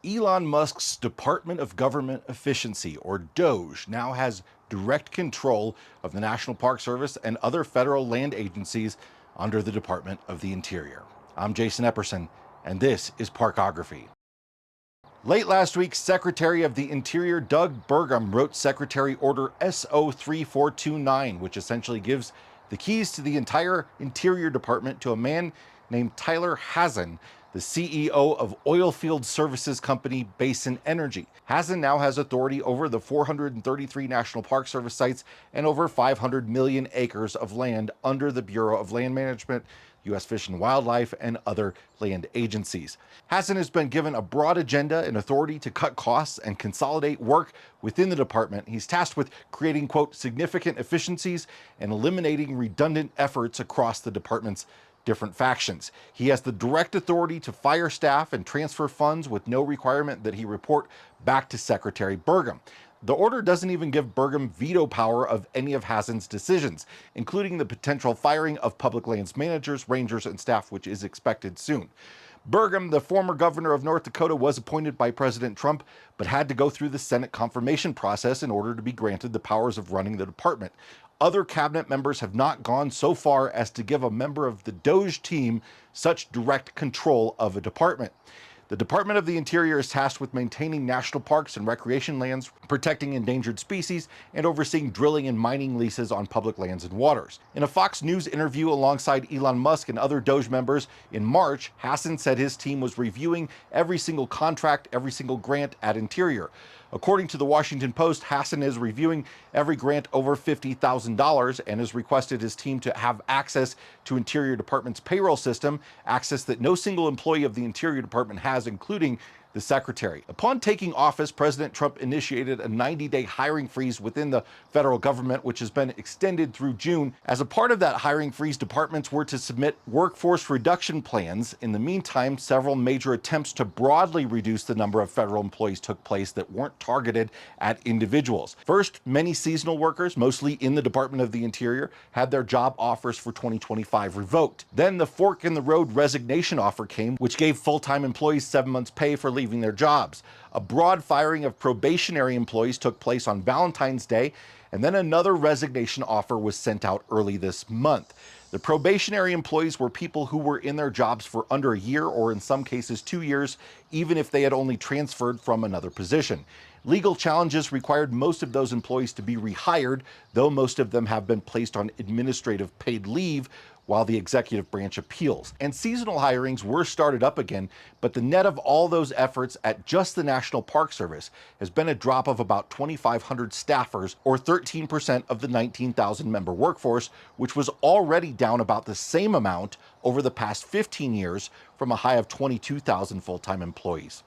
Elon Musk's Department of Government Efficiency, or DOGE, now has direct control of the National Park Service and other federal land agencies under the Department of the Interior. I'm Jason Epperson, and this is Parkography. Late last week, Secretary of the Interior Doug Burgum wrote Secretary Order SO3429, which essentially gives the keys to the entire Interior Department to a man named Tyler Hassen, the CEO of oilfield services company Basin Energy. Hassen now has authority over the 433 National Park Service sites and over 500 million acres of land under the Bureau of Land Management, U.S. Fish and Wildlife, and other land agencies. Hassen has been given a broad agenda and authority to cut costs and consolidate work within the department. He's tasked with creating, quote, significant efficiencies and eliminating redundant efforts across the department's different factions. He has the direct authority to fire staff and transfer funds with no requirement that he report back to Secretary Burgum. The order doesn't even give Burgum veto power of any of Hassen's decisions, including the potential firing of public lands managers, rangers, and staff, which is expected soon. Burgum, the former governor of North Dakota, was appointed by President Trump, but had to go through the Senate confirmation process in order to be granted the powers of running the department. Other cabinet members have not gone so far as to give a member of the DOGE team such direct control of a department. The Department of the Interior is tasked with maintaining national parks and recreation lands, protecting endangered species, and overseeing drilling and mining leases on public lands and waters. In a Fox News interview alongside Elon Musk and other DOGE members in March, Hassen said his team was reviewing every single contract, every single grant at Interior. According to the Washington Post, Hassen is reviewing every grant over $50,000 and has requested his team to have access to Interior Department's payroll system, access that no single employee of the Interior Department has, including the secretary. Upon taking office, President Trump initiated a 90-day hiring freeze within the federal government, which has been extended through June. As a part of that hiring freeze, departments were to submit workforce reduction plans. In the meantime, several major attempts to broadly reduce the number of federal employees took place that weren't targeted at individuals. First, many seasonal workers, mostly in the Department of the Interior, had their job offers for 2025 revoked. Then the fork in the road resignation offer came, which gave full-time employees 7 months' pay for leaving their jobs. A broad firing of probationary employees took place on Valentine's Day, and then another resignation offer was sent out early this month. The probationary employees were people who were in their jobs for under a year, or in some cases 2 years, even if they had only transferred from another position. Legal challenges required most of those employees to be rehired, though most of them have been placed on administrative paid leave while the executive branch appeals. And seasonal hirings were started up again, but the net of all those efforts at just the National Park Service has been a drop of about 2,500 staffers, or 13% of the 19,000 member workforce, which was already down about the same amount over the past 15 years from a high of 22,000 full-time employees.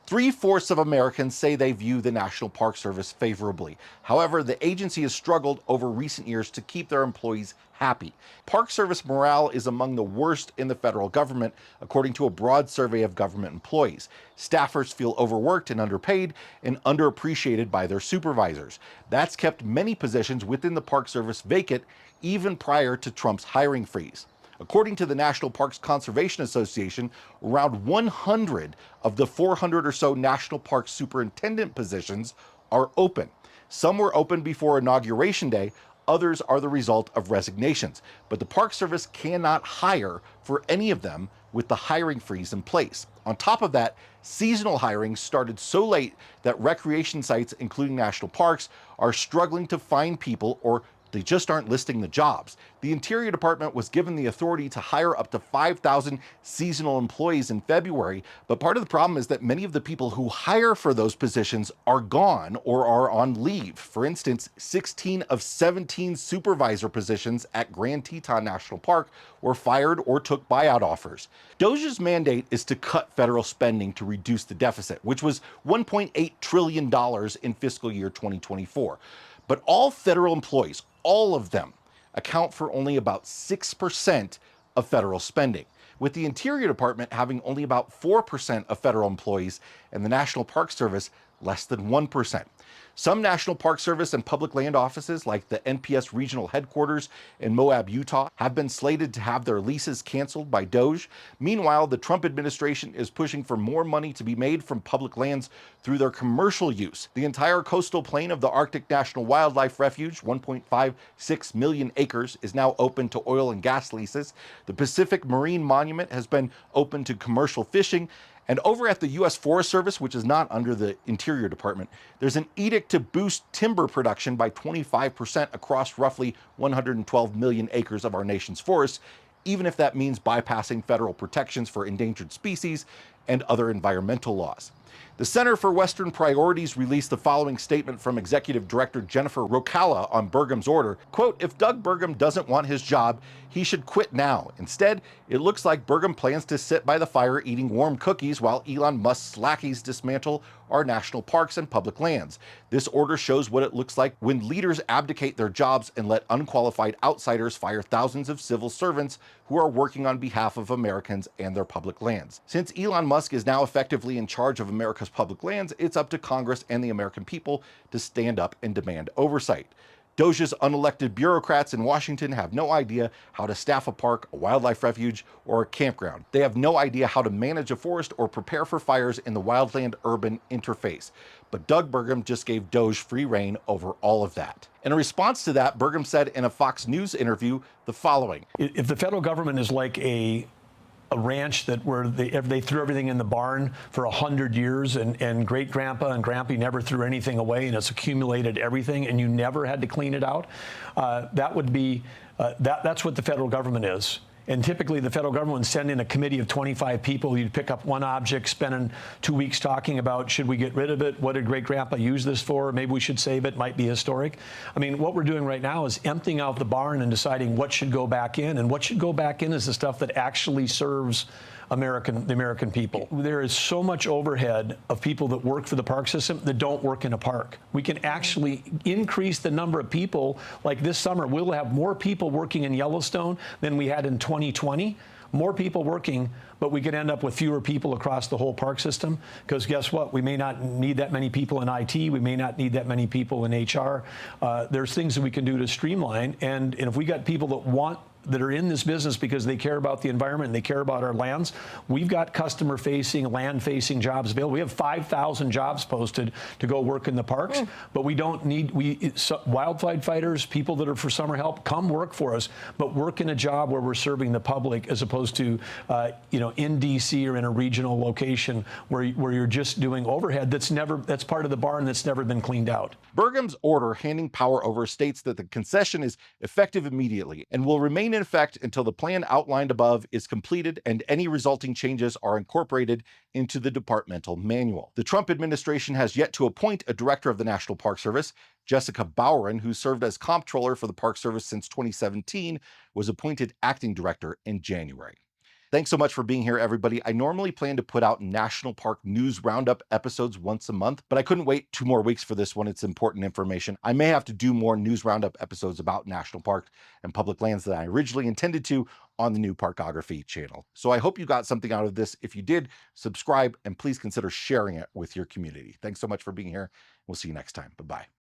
3/4 of Americans say they view the National Park Service favorably. However, the agency has struggled over recent years to keep their employees happy. Park Service morale is among the worst in the federal government, according to a broad survey of government employees. Staffers feel overworked and underpaid and underappreciated by their supervisors. That's kept many positions within the Park Service vacant even prior to Trump's hiring freeze. According to the National Parks Conservation Association, around 100 of the 400 or so National Park superintendent positions are open. Some were open before Inauguration Day, others are the result of resignations. But the Park Service cannot hire for any of them with the hiring freeze in place. On top of that, seasonal hiring started so late that recreation sites, including national parks, are struggling to find people, or they just aren't listing the jobs. The Interior Department was given the authority to hire up to 5,000 seasonal employees in February, but part of the problem is that many of the people who hire for those positions are gone or are on leave. For instance, 16 of 17 supervisor positions at Grand Teton National Park were fired or took buyout offers. DOGE's mandate is to cut federal spending to reduce the deficit, which was $1.8 trillion in fiscal year 2024. But all federal employees, all of them, account for only about 6% of federal spending, with the Interior Department having only about 4% of federal employees and the National Park Service less than 1%. Some National Park Service and public land offices, like the NPS regional headquarters in Moab, Utah, have been slated to have their leases canceled by DOGE. Meanwhile, the Trump administration is pushing for more money to be made from public lands through their commercial use. The entire coastal plain of the Arctic National Wildlife Refuge, 1.56 million acres, is now open to oil and gas leases. The Pacific Marine Monument has been open to commercial fishing. And over at the U.S. Forest Service, which is not under the Interior Department, there's an edict to boost timber production by 25% across roughly 112 million acres of our nation's forests, even if that means bypassing federal protections for endangered species and other environmental laws. The Center for Western Priorities released the following statement from Executive Director Jennifer Rocalla on Burgum's order. Quote, "If Doug Burgum doesn't want his job, he should quit now. Instead, it looks like Burgum plans to sit by the fire eating warm cookies while Elon Musk's lackeys dismantle our national parks and public lands. This order shows what it looks like when leaders abdicate their jobs and let unqualified outsiders fire thousands of civil servants who are working on behalf of Americans and their public lands. Since Elon Musk is now effectively in charge of America's public lands, it's up to Congress and the American people to stand up and demand oversight. DOGE's unelected bureaucrats in Washington have no idea how to staff a park, a wildlife refuge, or a campground. They have no idea how to manage a forest or prepare for fires in the wildland-urban interface. But Doug Burgum just gave DOGE free rein over all of that. In response to that, Burgum said in a Fox News interview the following. If the federal government is like a ranch that where they threw everything in the barn for 100 years and great grandpa and grampy never threw anything away and it's accumulated everything and you never had to clean it out, that would be, that's what the federal government is. And typically the federal government would send in a committee of 25 people. You'd pick up one object, spending 2 weeks talking about, should we get rid of it? What did great grandpa use this for? Maybe we should save it. Might be historic. I mean, what we're doing right now is emptying out the barn and deciding what should go back in. And what should go back in is the stuff that actually serves the American people. There is so much overhead of people that work for the park system that don't work in a park. We can actually increase the number of people. Like this summer, we'll have more people working in Yellowstone than we had in 2020. More people working, but we could end up with fewer people across the whole park system. Because guess what? We may not need that many people in IT. We may not need that many people in HR. There's things that we can do to streamline. And if we got people that are in this business because they care about the environment and they care about our lands, we've got customer-facing, land-facing jobs available. We have 5,000 jobs posted to go work in the parks, but we don't need, wildfire fighters, people that are for summer help, come work for us, but work in a job where we're serving the public as opposed to, in D.C. or in a regional location where you're just doing overhead that's part of the barn that's never been cleaned out. Burgum's order handing power over states that the concession is effective immediately and will remain in effect until the plan outlined above is completed and any resulting changes are incorporated into the departmental manual. The Trump administration has yet to appoint a director of the National Park Service. Jessica Bowerin, who served as comptroller for the Park Service since 2017, was appointed acting director in January. Thanks so much for being here, everybody. I normally plan to put out National Park News Roundup episodes once a month, but I couldn't wait 2 more weeks for this one. It's important information. I may have to do more News Roundup episodes about national parks and public lands than I originally intended to on the new Parkography channel. So I hope you got something out of this. If you did, subscribe and please consider sharing it with your community. Thanks so much for being here. We'll see you next time. Bye-bye.